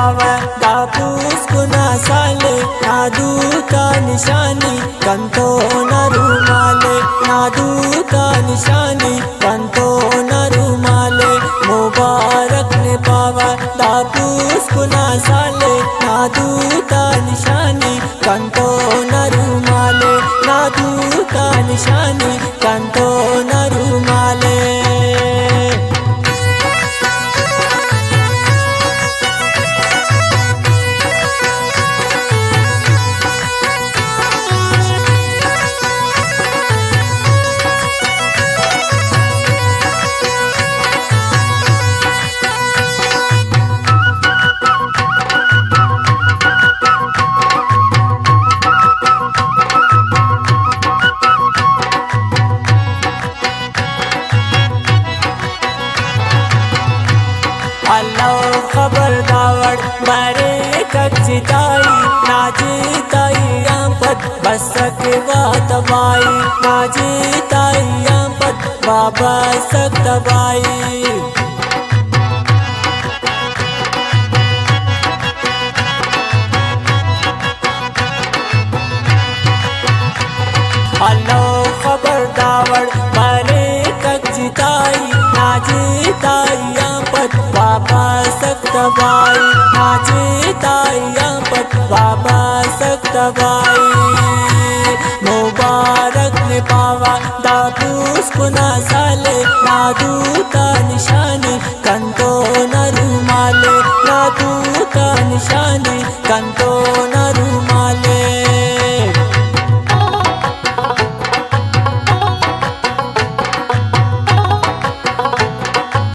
पावा दापूस कुना साले नादूता निशानी कंतो न रुमाले नादूता निशानी कंतो न रुमाले मुबारक ने पावा दापूस कुना साले नादूता निशानी कंतो न रुमाले नादूता निशानी कंतो न रुमाले। अल्लाह खबर दावड़ बारे कक जिताई ना जीताई आंपत बस के बात बाई ना जीताई आंपत बाबा सक दबाई। अल्लाह खबर दावड़ बारे कक जिताई ना जीताई आंपत बाबा सक दबाई ना जीताई आंपत बाबा सक दबाई। मुबारक ने पावा दापूस कुना साले नादू